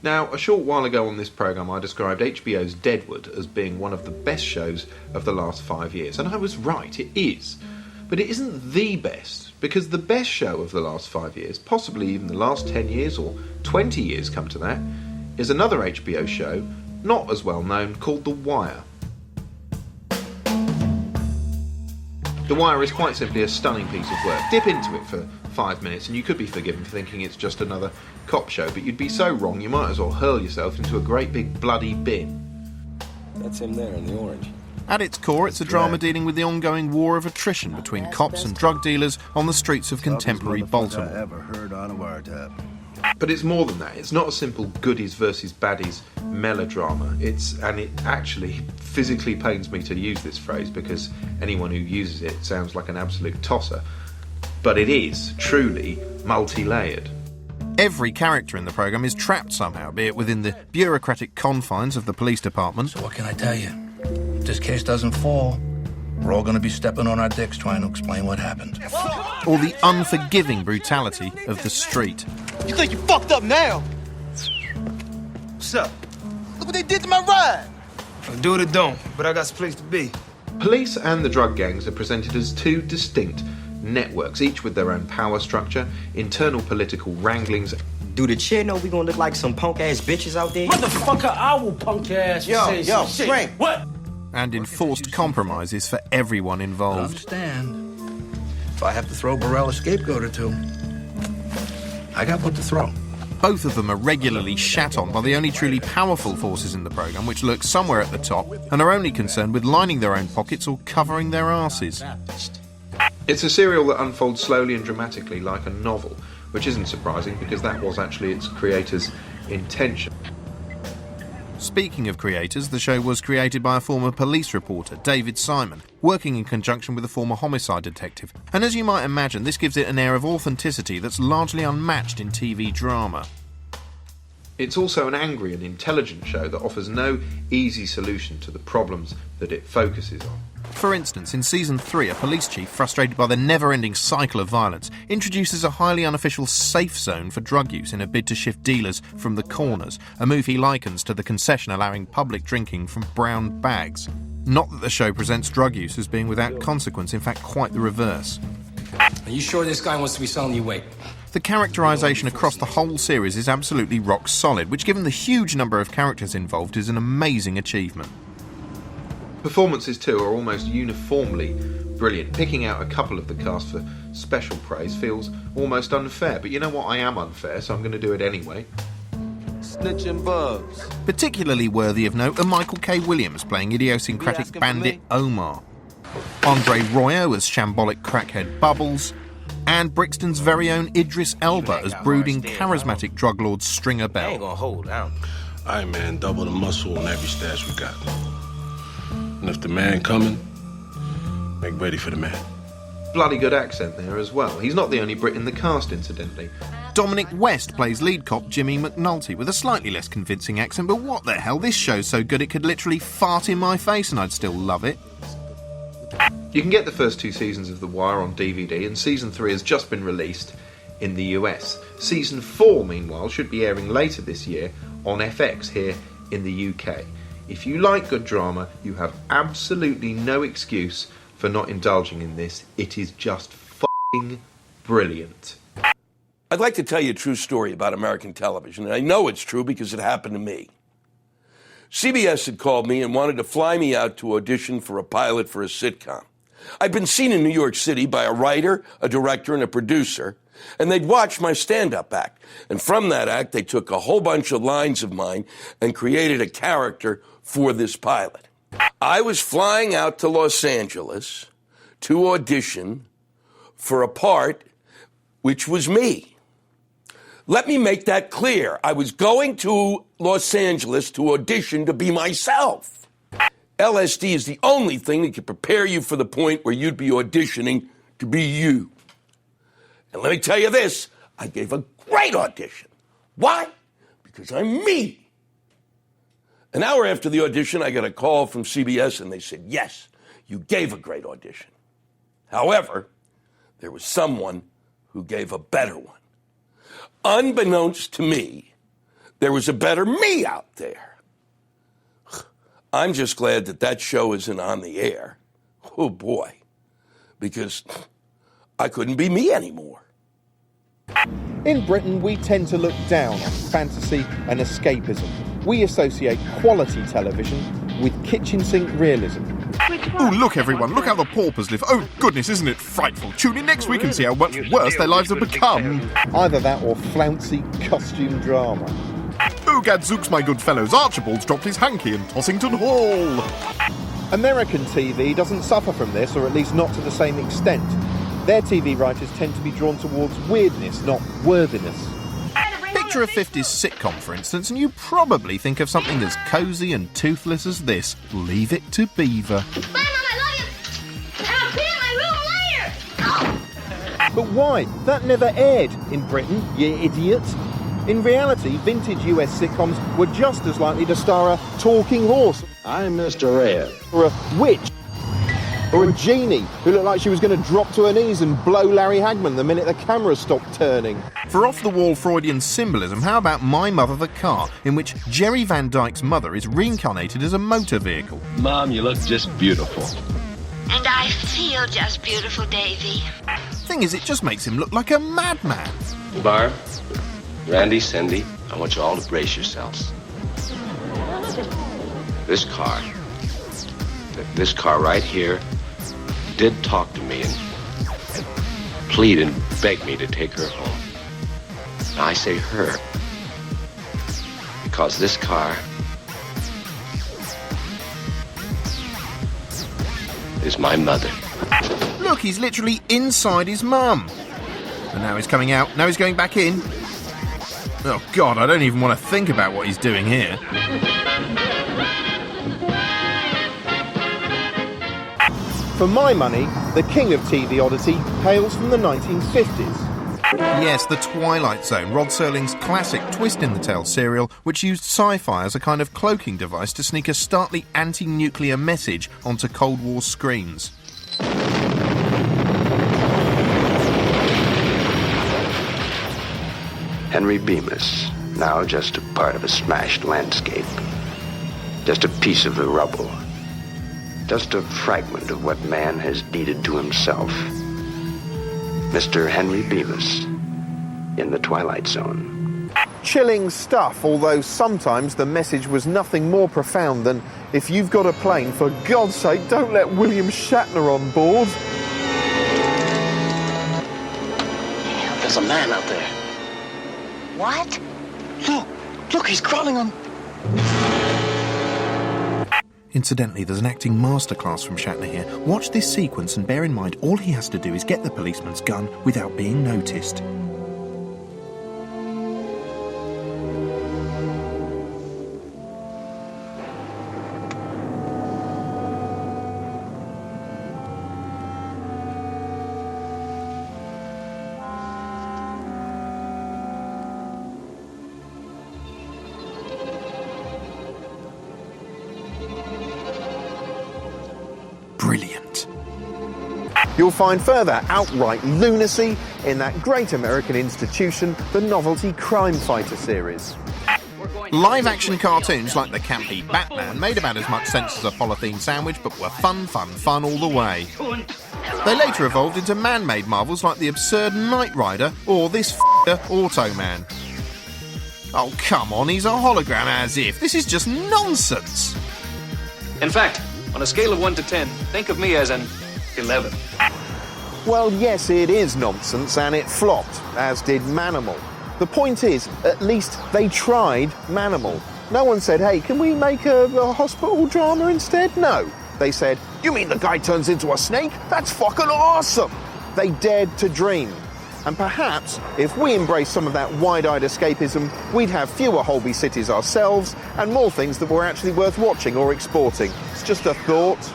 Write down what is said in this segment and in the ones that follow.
Now, a short while ago on this programme I described HBO's Deadwood as being one of the best shows of the last 5 years, and I was right, it is. But it isn't the best, because the best show of the last 5 years, possibly even the last 10 years or 20 years come to that, is another HBO show, not as well known, called The Wire. The Wire is quite simply a stunning piece of work. Dip into it for 5 minutes and you could be forgiven for thinking it's just another cop show, but you'd be so wrong you might as well hurl yourself into a great big bloody bin. That's him there in the orange. At its core, it's a drama dealing with the ongoing war of attrition between cops and drug dealers on the streets of contemporary Baltimore. But it's more than that. It's not a simple goodies versus baddies melodrama. And it actually physically pains me to use this phrase because anyone who uses it sounds like an absolute tosser. But it is truly multi-layered. Every character in the programme is trapped somehow, be it within the bureaucratic confines of the police department. So what can I tell you? If this case doesn't fall, we're all going to be stepping on our dicks trying to explain what happened. Or the unforgiving brutality of the street. You think you fucked up now? What's up? Look what they did to my ride. Do it or don't, but I got some place to be. Police and the drug gangs are presented as two distinct networks, each with their own power structure, internal political wranglings. Do the chair know we gonna look like some punk-ass bitches out there? Motherfucker, I will punk your ass. Yo, Frank. What? And enforced compromises for everyone I involved. understand. If I have to throw Burrell a scapegoat or two, I got what to throw. Both of them are regularly shat on by the only truly powerful forces in the programme, which lurk somewhere at the top and are only concerned with lining their own pockets or covering their arses. It's a serial that unfolds slowly and dramatically like a novel, which isn't surprising because that was actually its creator's intention. Speaking of creators, the show was created by a former police reporter, David Simon, working in conjunction with a former homicide detective. And as you might imagine, this gives it an air of authenticity that's largely unmatched in TV drama. It's also an angry and intelligent show that offers no easy solution to the problems that it focuses on. For instance, in Season 3, a police chief, frustrated by the never-ending cycle of violence, introduces a highly unofficial safe zone for drug use in a bid to shift dealers from the corners, a move he likens to the concession allowing public drinking from brown bags. Not that the show presents drug use as being without consequence, in fact quite the reverse. Are you sure this guy wants to be selling you weight? The characterisation across the whole series is absolutely rock solid, which given the huge number of characters involved is an amazing achievement. Performances too are almost uniformly brilliant. Picking out a couple of the cast for special praise feels almost unfair, but you know what, I am unfair, so I'm going to do it anyway. Snitching bugs. Particularly worthy of note are Michael K. Williams playing idiosyncratic bandit Omar, Andre Royo as shambolic crackhead Bubbles, and Brixton's very own Idris Elba as brooding, charismatic drug lord Stringer Bell. I ain't gonna hold out. All right, man, double the muscle on every stash we got. And if the man coming, make ready for the man. Bloody good accent there as well. He's not the only Brit in the cast, incidentally. Dominic West plays lead cop Jimmy McNulty with a slightly less convincing accent, but what the hell, this show's so good it could literally fart in my face and I'd still love it. You can get the first 2 seasons of The Wire on DVD, and Season 3 has just been released in the US. Season 4, meanwhile, should be airing later this year on FX here in the UK. If you like good drama, you have absolutely no excuse for not indulging in this. It is just f***ing brilliant. I'd like to tell you a true story about American television, and I know it's true because it happened to me. CBS had called me and wanted to fly me out to audition for a pilot for a sitcom. I'd been seen in New York City by a writer, a director, and a producer, and they'd watched my stand-up act. And from that act, they took a whole bunch of lines of mine and created a character for this pilot. I was flying out to Los Angeles to audition for a part which was me. Let me make that clear. I was going to Los Angeles to audition to be myself. LSD is the only thing that can prepare you for the point where you'd be auditioning to be you. And let me tell you this, I gave a great audition. Why? Because I'm me. An hour after the audition, I got a call from CBS and they said, yes, you gave a great audition. However, there was someone who gave a better one. Unbeknownst to me, there was a better me out there. I'm just glad that that show isn't on the air. Oh, boy. Because I couldn't be me anymore. In Britain, we tend to look down on fantasy and escapism. We associate quality television with kitchen sink realism. Oh, look, everyone, look how the paupers live. Oh, goodness, isn't it frightful? Tune in next week and see how much worse their lives have become. Either that or flouncy costume drama. Oh, gadzooks, my good fellows, Archibald's dropped his hanky in Tossington Hall. American TV doesn't suffer from this, or at least not to the same extent. Their TV writers tend to be drawn towards weirdness, not worthiness. Picture a 50s sitcom, for instance, and you probably think of something as cosy and toothless as this. Leave It to Beaver. Bye, Mom, I love you! And I'll be in my room later! But why? That never aired in Britain, you idiot. In reality, vintage US sitcoms were just as likely to star a talking horse. I'm Mr. Red. Or a witch. Or a genie who looked like she was going to drop to her knees and blow Larry Hagman the minute the camera stopped turning. For off-the-wall Freudian symbolism, how about My Mother the Car, in which Jerry Van Dyke's mother is reincarnated as a motor vehicle? Mom, you look just beautiful. And I feel just beautiful, Davy. Thing is, it just makes him look like a madman. Barb, Randy, Cindy, I want you all to brace yourselves. This car right here did talk to me and plead and beg me to take her home. Now I say her because this car is my mother. Look, he's literally inside his mum. And now he's coming out, now he's going back in. Oh God, I don't even want to think about what he's doing here. For my money, the king of TV oddity hails from the 1950s. Yes, The Twilight Zone, Rod Serling's classic Twist in the Tail serial, which used sci-fi as a kind of cloaking device to sneak a starkly anti-nuclear message onto Cold War screens. Henry Bemis, now just a part of a smashed landscape. Just a piece of the rubble. Just a fragment of what man has deeded to himself. Mr. Henry Bemis in The Twilight Zone. Chilling stuff, although sometimes the message was nothing more profound than, if you've got a plane, for God's sake, don't let William Shatner on board. Damn, there's a man out there. What? Look, he's crawling on... Incidentally, there's an acting masterclass from Shatner here. Watch this sequence and bear in mind all he has to do is get the policeman's gun without being noticed. Brilliant. You'll find further outright lunacy in that great American institution, the novelty Crime Fighter series. Live-action cartoons like the campy Batman made about as much sense as a polythene sandwich, but were fun all the way. They later evolved into man-made marvels like the absurd Knight Rider or this Automan. Oh, come on, he's a hologram as if. This is just nonsense. In fact, on a scale of 1 to 10, think of me as an 11. Well, yes, it is nonsense, and it flopped, as did Manimal. The point is, at least they tried Manimal. No one said, hey, can we make a hospital drama instead? No. They said, you mean the guy turns into a snake? That's fucking awesome! They dared to dream. And perhaps, if we embrace some of that wide-eyed escapism, we'd have fewer Holby cities ourselves, and more things that were actually worth watching or exporting. It's just a thought.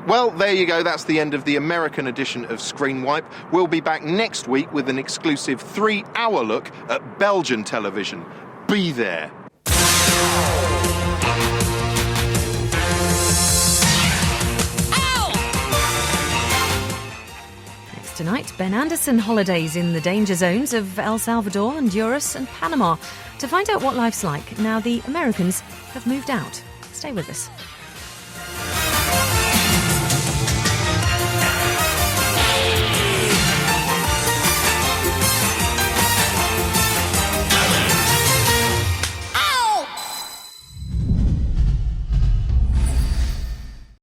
Well, there you go. That's the end of the American edition of Screenwipe. We'll be back next week with an exclusive 3-hour look at Belgian television. Be there. Tonight, Ben Anderson holidays in the danger zones of El Salvador, Honduras and Panama to find out what life's like now the Americans have moved out. Stay with us.